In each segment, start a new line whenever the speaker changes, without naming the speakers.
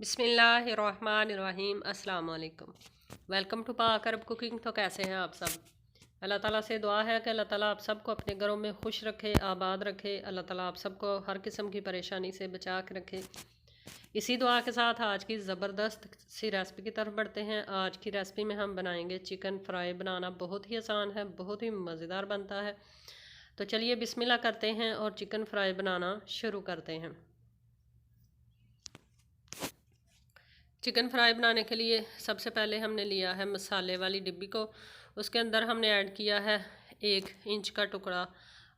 बिस्मिल्लाहिर्रहमानिर्रहीम अस्सलाम वालेकुम। वेलकम टू पाक अरब कुकिंग। तो कैसे हैं आप सब? अल्लाह ताला से दुआ है कि अल्लाह ताला आप सबको अपने घरों में खुश रखे, आबाद रखे। अल्लाह ताला आप सबको हर किस्म की परेशानी से बचा के रखे। इसी दुआ के साथ आज की ज़बरदस्त सी रेसिपी की तरफ बढ़ते हैं। आज की रेसिपी में हम बनाएंगे चिकन फ्राई। बनाना बहुत ही आसान है, बहुत ही मज़ेदार बनता है। तो चलिए बिस्मिल्लाह करते हैं और चिकन फ्राई बनाना शुरू करते हैं। चिकन फ्राई बनाने के लिए सबसे पहले हमने लिया है मसाले वाली डिब्बी को। उसके अंदर हमने ऐड किया है 1 इंच का टुकड़ा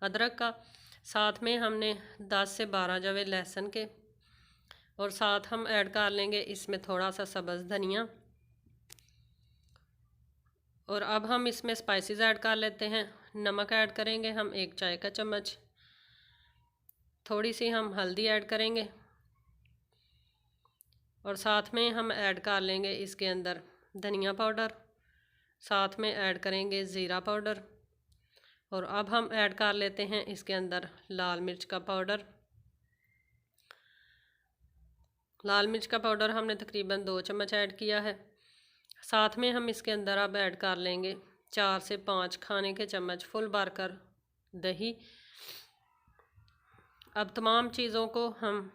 अदरक का। साथ में हमने 10 से 12 जवे लहसुन के, और साथ हम ऐड कर लेंगे इसमें थोड़ा सा सब्ज़ धनिया। और अब हम इसमें स्पाइसेस ऐड कर लेते हैं। नमक ऐड करेंगे हम 1 चाय का चम्मच। थोड़ी सी हम हल्दी ऐड करेंगे, और साथ में हम ऐड कर लेंगे इसके अंदर धनिया पाउडर। साथ में ऐड करेंगे ज़ीरा पाउडर। और अब हम ऐड कर लेते हैं इसके अंदर लाल मिर्च का पाउडर। लाल मिर्च का पाउडर हमने तकरीबन 2 चम्मच ऐड किया है। साथ में हम इसके अंदर अब ऐड कर लेंगे 4 से 5 खाने के चम्मच फुल भरकर दही। अब तमाम चीज़ों को हम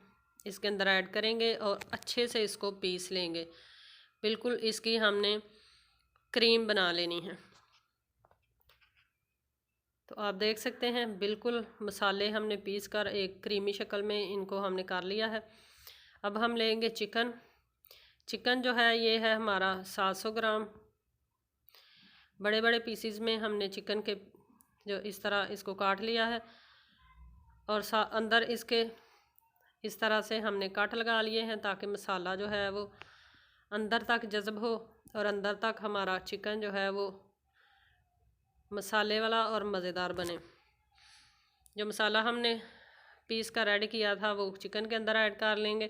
इसके अंदर ऐड करेंगे और अच्छे से इसको पीस लेंगे। बिल्कुल इसकी हमने क्रीम बना लेनी है। तो आप देख सकते हैं बिल्कुल मसाले हमने पीस कर एक क्रीमी शक्ल में इनको हमने कर लिया है। अब हम लेंगे चिकन। चिकन जो है ये है हमारा 700 ग्राम। बड़े बड़े पीसीज में हमने चिकन के जो इस तरह इसको काट लिया है, और अंदर इसके इस तरह से हमने कट लगा लिए हैं ताकि मसाला जो है वो अंदर तक जज़ब हो और अंदर तक हमारा चिकन जो है वो मसाले वाला और मज़ेदार बने। जो मसाला हमने पीस का रेडी किया था वो चिकन के अंदर ऐड कर लेंगे,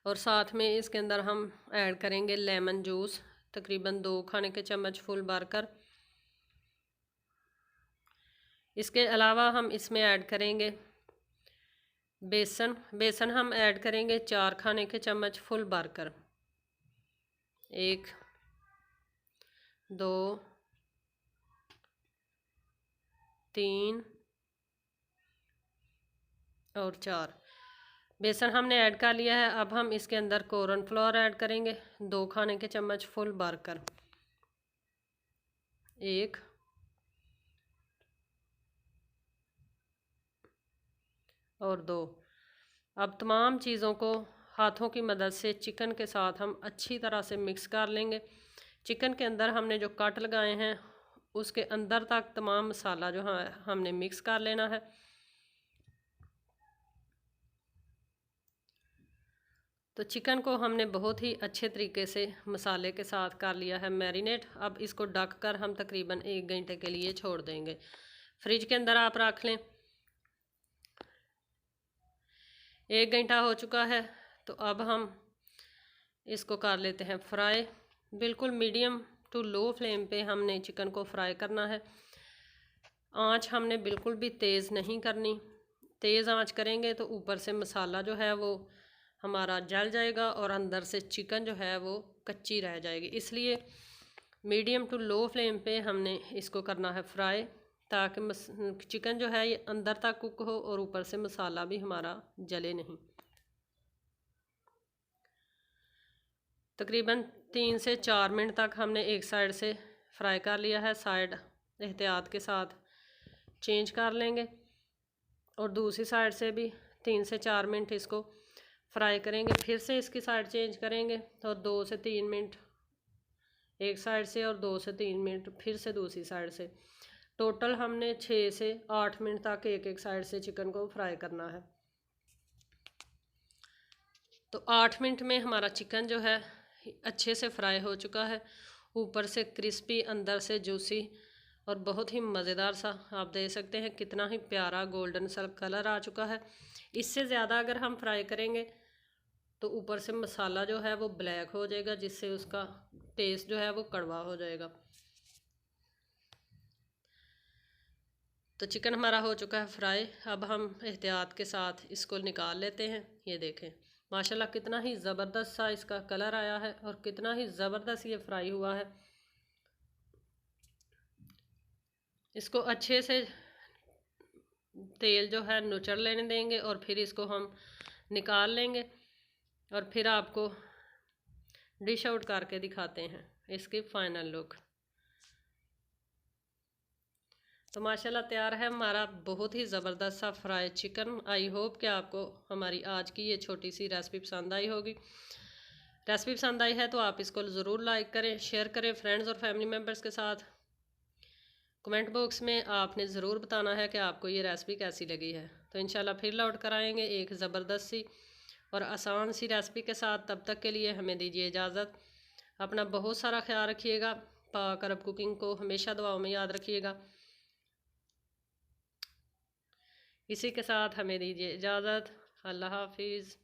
और साथ में इसके अंदर हम ऐड करेंगे लेमन जूस तकरीबन 2 खाने के चम्मच फुल भरकर। इसके अलावा हम इसमें ऐड करेंगे बेसन। बेसन हम ऐड करेंगे 4 खाने के चम्मच फुल भरकर। 1 2 3 और 4 बेसन हमने ऐड कर लिया है। अब हम इसके अंदर कॉर्नफ्लोर ऐड करेंगे 2 खाने के चम्मच फुल भरकर। 1 और 2। अब तमाम चीज़ों को हाथों की मदद से चिकन के साथ हम अच्छी तरह से मिक्स कर लेंगे। चिकन के अंदर हमने जो कट लगाए हैं उसके अंदर तक तमाम मसाला जो है हमने मिक्स कर लेना है। तो चिकन को हमने बहुत ही अच्छे तरीके से मसाले के साथ कर लिया है मैरिनेट। अब इसको ढक कर हम तकरीबन 1 घंटे के लिए छोड़ देंगे। फ्रिज के अंदर आप रख लें। 1 घंटा हो चुका है, तो अब हम इसको कर लेते हैं फ्राई। बिल्कुल मीडियम टू लो फ्लेम पे हमने चिकन को फ्राई करना है। आंच हमने बिल्कुल भी तेज़ नहीं करनी। तेज़ आंच करेंगे तो ऊपर से मसाला जो है वो हमारा जल जाएगा और अंदर से चिकन जो है वो कच्ची रह जाएगी। इसलिए मीडियम टू लो फ्लेम पे हमने इसको करना है फ्राई, ताकि चिकन जो है ये अंदर तक कुक हो और ऊपर से मसाला भी हमारा जले नहीं। तकरीबन 3 से 4 मिनट तक हमने एक साइड से फ्राई कर लिया है। साइड एहतियात के साथ चेंज कर लेंगे, और दूसरी साइड से भी 3 से 4 मिनट इसको फ्राई करेंगे। फिर से इसकी साइड चेंज करेंगे, और 2 से 3 मिनट एक साइड से और 2 से 3 मिनट फिर से दूसरी साइड से। टोटल हमने 6 से 8 मिनट तक एक एक साइड से चिकन को फ्राई करना है। तो 8 मिनट में हमारा चिकन जो है अच्छे से फ्राई हो चुका है। ऊपर से क्रिस्पी, अंदर से जूसी और बहुत ही मज़ेदार सा। आप देख सकते हैं कितना ही प्यारा गोल्डन सा कलर आ चुका है। इससे ज़्यादा अगर हम फ्राई करेंगे तो ऊपर से मसाला जो है वो ब्लैक हो जाएगा, जिससे उसका टेस्ट जो है वो कड़वा हो जाएगा। तो चिकन हमारा हो चुका है फ्राई। अब हम एहतियात के साथ इसको निकाल लेते हैं। ये देखें माशाल्लाह कितना ही ज़बरदस्त सा इसका कलर आया है और कितना ही ज़बरदस्त ये फ्राई हुआ है। इसको अच्छे से तेल जो है नुचड़ लेने देंगे और फिर इसको हम निकाल लेंगे और फिर आपको डिश आउट करके दिखाते हैं इसकी फ़ाइनल लुक। तो माशाल्लाह तैयार है हमारा बहुत ही ज़बरदस्त सा फ्राई चिकन। आई होप कि आपको हमारी आज की ये छोटी सी रेसिपी पसंद आई होगी। रेसिपी पसंद आई है तो आप इसको ज़रूर लाइक करें, शेयर करें फ्रेंड्स और फैमिली मेम्बर्स के साथ। कमेंट बॉक्स में आपने ज़रूर बताना है कि आपको ये रेसिपी कैसी लगी है। तो इंशाल्लाह फिर लौट कर आएँगे एक ज़बरदस्त सी और आसान सी रेसिपी के साथ। तब तक के लिए हमें दीजिए इजाज़त। अपना बहुत सारा ख्याल रखिएगा। पाक अरब कुकिंग को हमेशा दुआओं में याद रखिएगा। इसी के साथ हमें दीजिए इजाज़त। अल्लाह हाफिज़।